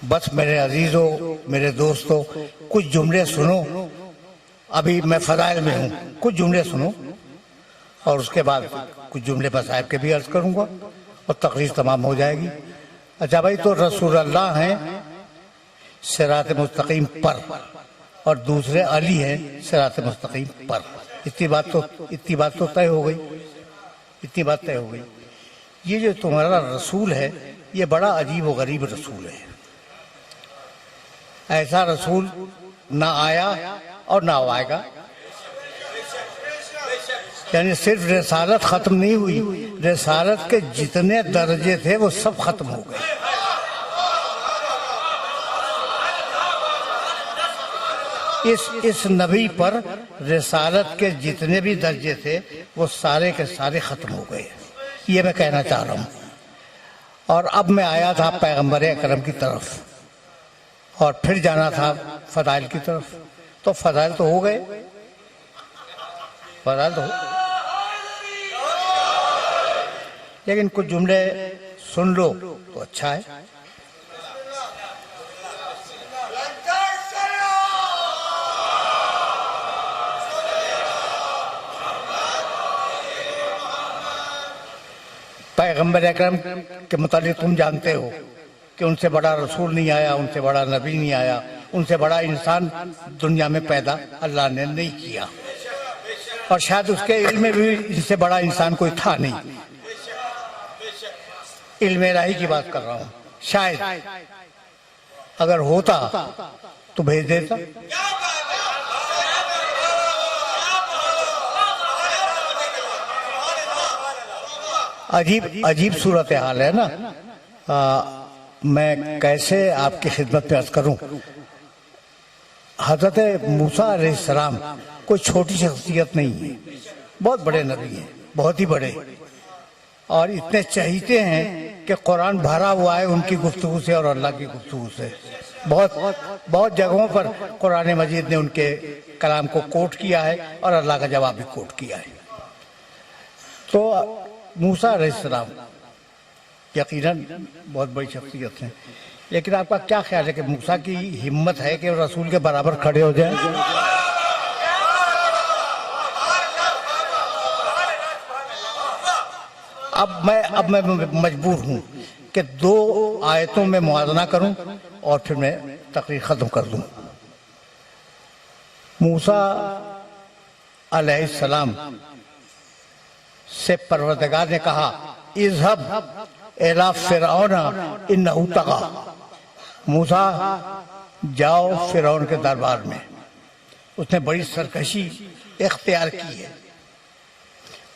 बस मेरे अजीजों, मेरे दोस्तों, कुछ जुमले सुनो। अभी मैं फजाइल में हूँ, कुछ जुमले सुनो और उसके बाद कुछ जुमले मसाइब के भी अर्ज करूंगा और तकरीर तमाम हो जाएगी। अच्छा भाई, तो रसूल अल्लाह हैं सिरात मुस्तकीम पर और दूसरे अली हैं सिरात मुस्तकीम पर। इतनी बात तो तय हो गई, इतनी बात तय हो गई। ये जो तुम्हारा रसूल है, ये बड़ा अजीब व गरीब रसूल है। ऐसा रसूल ना आया और ना आएगा। यानी सिर्फ रिसालत खत्म नहीं हुई, रिसालत के जितने दर्जे थे वो सब खत्म हो गए। इस नबी पर रिसालत के जितने भी दर्जे थे वो सारे के सारे खत्म हो गए, ये मैं कहना चाह रहा हूँ। और अब मैं आया था पैगंबर अकरम की तरफ और फिर जाना था फजाइल की तरफ। तो फजाइल तो हो गए, फजाइल तो हो, लेकिन कुछ जुमले सुन लो तो अच्छा है। पैगंबर अकरम के मुतालिक तुम जानते हो कि उनसे बड़ा रसूल नहीं आया, उनसे बड़ा नबी नहीं आया, उनसे बड़ा इंसान दुनिया में पैदा अल्लाह ने नहीं किया, और शायद उसके इल्म में भी इससे बड़ा इंसान कोई था नहीं। इल्म इलाही की बात कर रहा हूँ। शायद अगर होता तो भेज देता। अजीब सूरत हाल है ना। मैं कैसे आपकी खिदमत में अर्ज करूं। हजरत मूसा अलैहिस्सलाम कोई छोटी शख्सियत नहीं है, बहुत बड़े नबी हैं, बहुत ही बड़े। और इतने चहीते हैं कि कुरान भरा हुआ है उनकी गुफ्तगू से और अल्लाह की गुफ्तगू से। बहुत बहुत जगहों पर कुरान मजीद ने उनके कलाम को कोट किया है और अल्लाह का जवाब भी कोट किया है। तो मूसा अलैहिस्सलाम यकीनन बहुत बड़ी शख्सियत है, लेकिन आपका क्या ख्याल है कि मूसा की हिम्मत है कि रसूल के बराबर खड़े हो जाए? अब मैं मजबूर हूं कि दो आयतों में मुआवजा करूं और फिर मैं तकरीर खत्म कर दूं। मूसा अलैहिस्सलाम से परवरदिगार ने कहा, इज़हब इला फिरऔन इन्नहु तग़ा, मूसा जाओ फिरौन के दरबार में, उसने बड़ी सरकशी इख्तियार की है।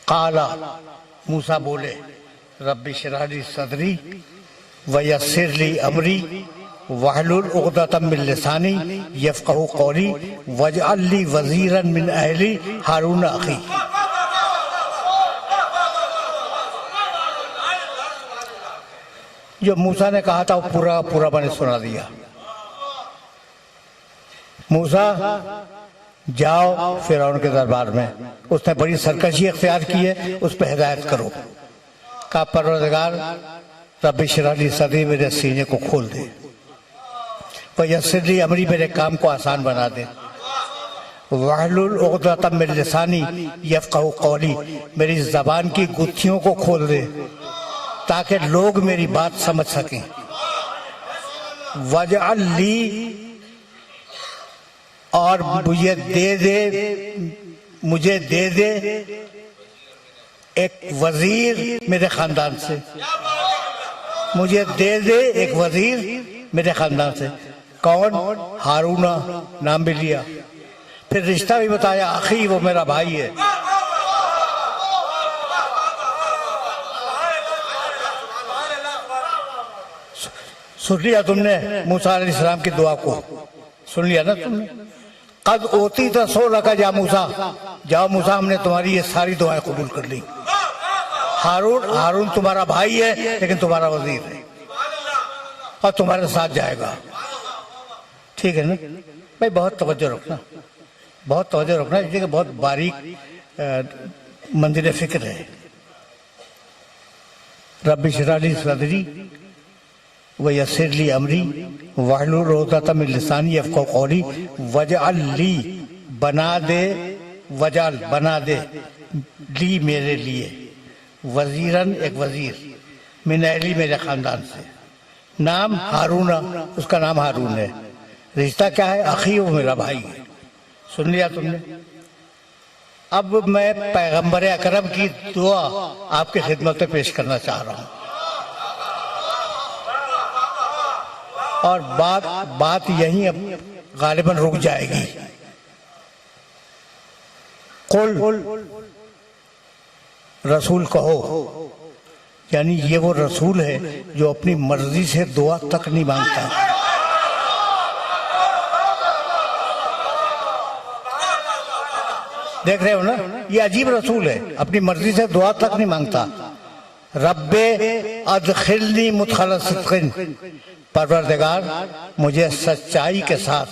काला, मूसा बोले, रब्बि इश्रह ली सदरी वयस्सिर ली अमरी वहलुल उक़दतम मिन लिसानी यफ़क़हू क़ौली वजअल ली वज़ीरन मिन अहली हारून अख़ी। जो मूसा ने कहा था वो पूरा पूरा मैंने सुना दिया। मूसा जाओ फिरौन के दरबार में, उसने बड़ी सरकशी इख्तियार की है, उस पर हिदायत करो। का परवरदिगार रब्बि इश्रह ली सदरी, मेरे सीने को खोल दे, वयस्सिर ली अमरी, मेरे काम को आसान बना दे, वहलुल उक़दतम मिन लिसानी यफ़क़हू क़ौली, मेरी जबान की गुत्थियों को खोल दे ताकि लोग मेरी बात समझ सकें। वजअल ली, और मुझे दे दे एक वजीर मेरे खानदान से, मुझे दे दे एक वजीर मेरे खानदान से। कौन? हारूना, नाम भी लिया, फिर रिश्ता भी बताया, अखी, वो मेरा भाई है। सुन लिया तुमने मूसा अलैहिस्सलाम की दुआ को? सुन लिया ना तुमने? कद ओती तो सो लगा जा मूसा, जाओ मूसा, हमने तुम्हारी ये सारी दुआएं कबूल कर ली। हारून तुम्हारा भाई है लेकिन तुम्हारा वजीर है और तुम्हारे साथ जाएगा, ठीक है ना भाई? बहुत तवज्जो रखना, बहुत तवज्जो रखना, इस जगह बहुत बारीक मंजिल फिक्र है। रब्बि इश्रह ली सदरी वयस्सिर ली अमरी वहलुल उक़दतम मिन लिसानी यफ़क़हू क़ौली वजअल ली, बना दे, वजअल बना दे, ली मेरे लिए, वजीरन एक वजीर, मिन अहली मेरे खानदान से, नाम हारूना, उसका नाम हारून है, रिश्ता क्या है? अखी, वो मेरा भाई है। सुन लिया तुमने? अब मैं पैगंबर अकरम की दुआ आपकी खिदमत में पेश करना चाह रहा हूँ, और बात यहीं अब गालिबन रुक जाएगी। कुल, रसूल कहो, यानी ये वो रसूल है जो अपनी मर्जी से दुआ तक नहीं मांगता। देख रहे हो ना, ये अजीब रसूल है, अपनी मर्जी से दुआ तक नहीं मांगता। रब्बे अदखिलनी मुदखल सिद्क़िन, परवरदिगार मुझे सच्चाई के साथ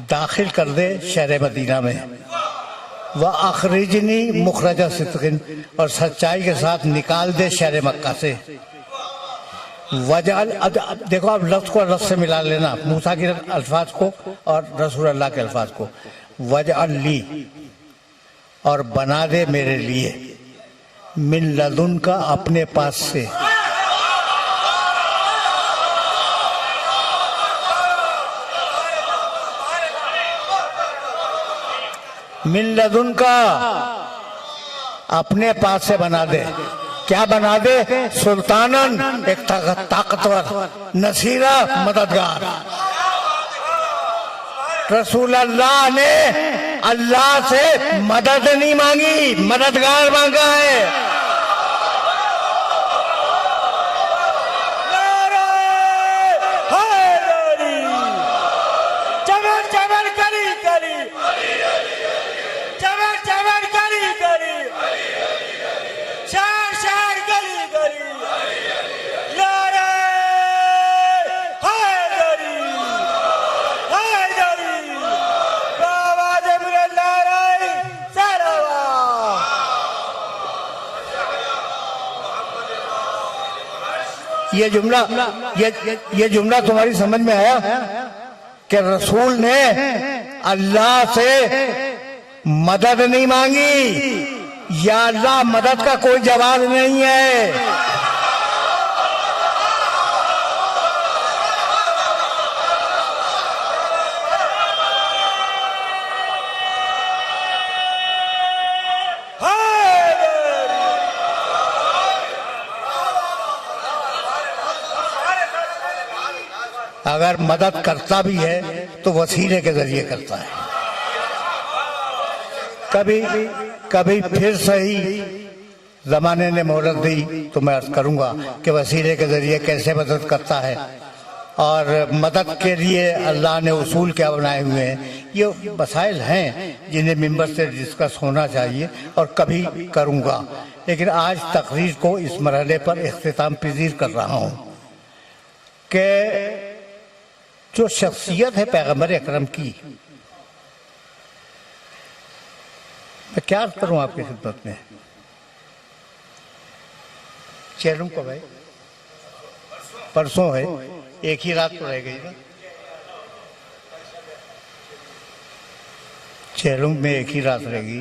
दाखिल कर दे शहर मदीना में, व अखरिजनी मुखरज सिद्क़िन, और सच्चाई के साथ निकाल दे शहर मक्का से। वजअल, देखो आप लफ्ज को लफ्ज से मिला लेना, मूसा के अल्फाज को और रसूल अल्लाह के अल्फाज को। वजअल ली, और बना दे मेरे लिए, मिन लदुन का, अपने पास से, मिन लदुन का, अपने पास से बना दे। क्या बना दे? सुल्तानन, एक ताकतवर, नसीरा, मददगार। रसूल अल्लाह ने अल्लाह से मदद नहीं मांगी, मददगार मांगा है। ये जुमला तुम्हारी समझ में आया कि रसूल ने अल्लाह से मदद नहीं मांगी, या अल्लाह मदद का कोई जवाब नहीं है। अगर मदद करता भी है तो वसीले के जरिए करता है। कभी फिर सही जमाने ने मोहलत दी तो मैं अर्ज करूंगा कि वसीले के जरिए कैसे मदद करता है, और मदद के लिए अल्लाह ने उसूल क्या बनाए हुए हैं। ये मसाइल हैं जिन्हें मिंबर से डिस्कस होना चाहिए और कभी करूंगा, लेकिन आज तकरीर को इस मरहले पर इख्तिताम पजीर कर रहा हूं कि जो शख्सियत है पैगंबर अकरम की, मैं क्या करूं आपकी खिदमत में। चेलूं कब है? परसों है, एक ही रात तो रह गई ना। चेलूं में एक ही रात रहेगी।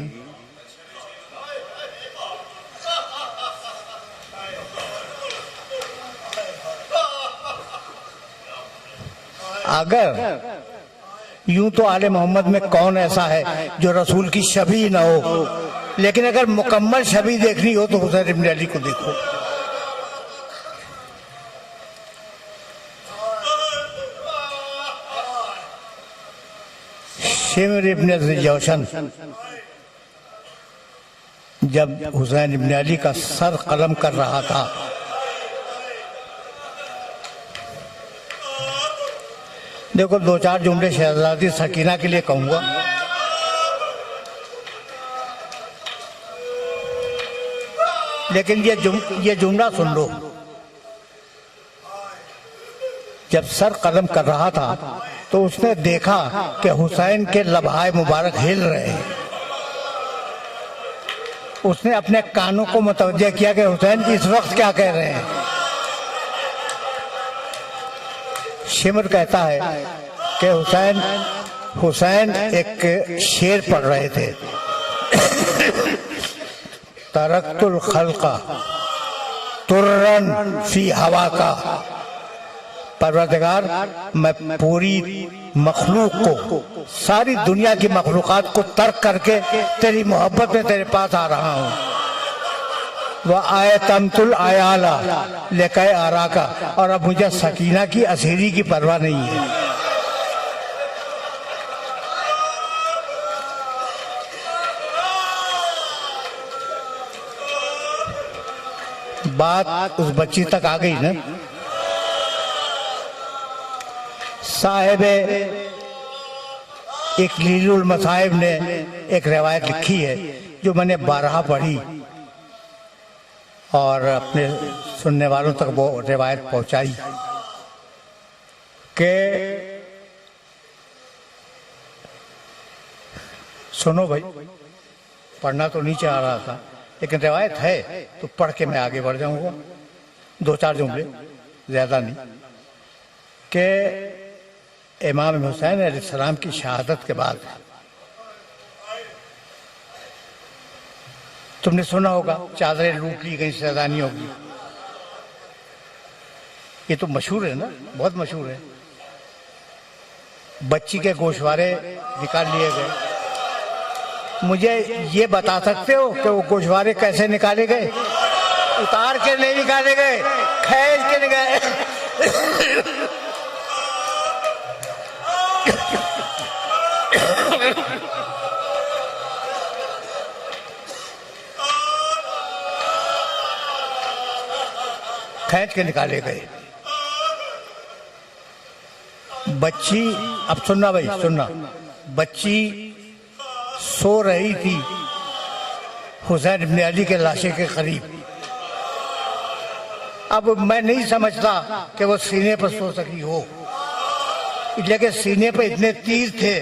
अगर यूं तो आले मोहम्मद में कौन ऐसा है जो रसूल की शबी ना हो, लेकिन अगर मुकम्मल शबी देखनी हो तो हुसैन इब्न अली को देखो। शिमर इब्न जौशन जब हुसैन इब्न अली का सर कलम कर रहा था, देखो दो चार जुमले शहजादी सकीना के लिए कहूंगा। लेकिन ये जुमला सुन लो। जब सर कलम कर रहा था तो उसने देखा कि हुसैन के लबहाए मुबारक हिल रहे हैं। उसने अपने कानों को मुतवज्जह किया कि हुसैन इस वक्त क्या कह रहे हैं। शिमर कहता है कि हुसैन एक शेर पढ़ रहे थे, तरक्तुल खल्का तुर्रन फी हवा का, परवरदिगार मैं पूरी मखलूक को, सारी दुनिया की मखलूकात को तर्क करके तेरी मोहब्बत में तेरे पास आ रहा हूँ। वह आए तमतुल आयाला लेकर आरा का, और अब मुझे सकीना की असीरी की परवाह नहीं है। बात उस बच्ची तक आ गई ना। साहिबे इकलीलुल मसाहिब ने एक रिवायत लिखी है जो मैंने 12 पढ़ी और अपने सुनने वालों तक वो रिवायत पहुंचाई कि सुनो भाई, पढ़ना तो नहीं चाह रहा था लेकिन रिवायत है तो पढ़ के मैं आगे बढ़ जाऊंगा। 2-4 जुमले, ज्यादा नहीं, कि इमाम हुसैन अलैहिस्सलाम की शहादत के बाद तुमने सुना होगा चादरें लूट ली गई, सैदानी होगी। ये तो मशहूर है ना, बहुत मशहूर है। बच्ची के गोशवारे निकाल लिए गए। मुझे ये बता सकते हो कि वो गोशवारे कैसे निकाले गए? उतार के नहीं निकाले गए, खींच के निकाले। खींच के निकाले गए। बच्ची, अब सुनना भाई सुनना, बच्ची सो रही थी हुसैन इब्न अली के लाशे के करीब। अब मैं नहीं समझता कि वो सीने पर सो सकी हो, लेकिन सीने पर इतने तीर थे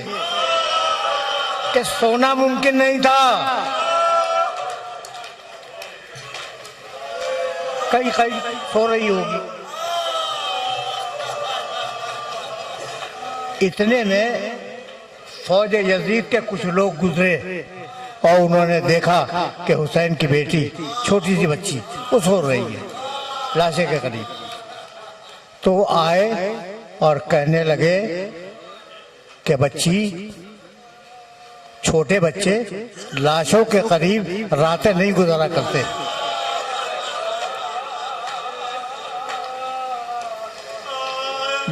कि सोना मुमकिन नहीं था। कहीं कहीं सो रही होगी, इतने में फौज यजीद के कुछ लोग गुजरे और उन्होंने देखा कि हुसैन की बेटी छोटी सी बच्ची वो सो रही है लाशे के करीब। तो वो आए और कहने लगे कि बच्ची, छोटे बच्चे लाशों के करीब रातें नहीं गुजारा करते।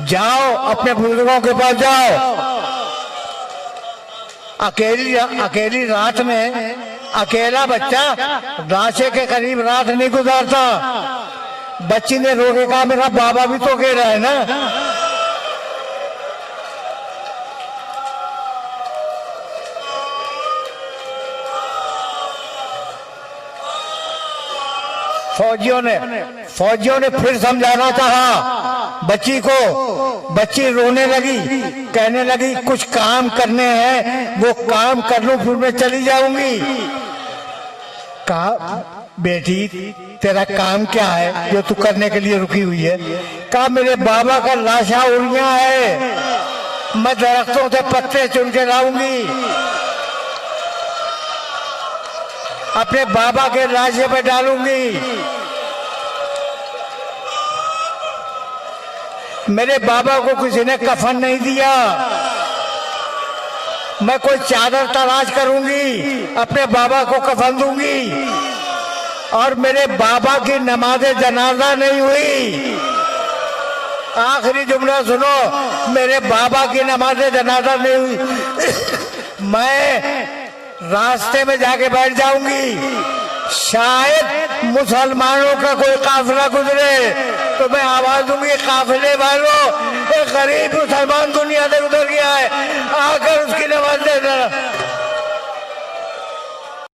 जाओ अपने बुजुर्गों के पास जाओ। अकेली रात में अकेला बच्चा लाशे के करीब रात नहीं गुजारता। बच्ची ने रो के कहा मेरा बाबा भी तो अकेला है ना। फौजियों ने फिर समझाना चाहा बच्ची को। बच्ची रोने लगी, कहने लगी कुछ काम करने हैं, वो काम कर लूं फिर मैं चली जाऊंगी। कहा बेटी तेरा काम क्या है जो तू करने के लिए रुकी हुई है? कहा मेरे बाबा का लाशा उड़िया है, मैं दरख्तों से पत्ते चुन के लाऊंगी, अपने बाबा के लाशे पे डालूंगी। मेरे बाबा को किसी ने कफन नहीं दिया, मैं कोई चादर तलाश करूंगी, अपने बाबा को कफन दूंगी। और मेरे बाबा की नमाज़े जनाजा नहीं हुई। आखिरी जुमला सुनो, मेरे बाबा की नमाज़े जनाजा नहीं हुई। मैं रास्ते में जाके बैठ जाऊंगी, शायद मुसलमानों का कोई काफिला गुजरे तो मैं आवाज दूंगी काफिले वालों, एक गरीब मुसलमान दुनिया से गुजर गया है, आकर उसकी नमाज दे देना।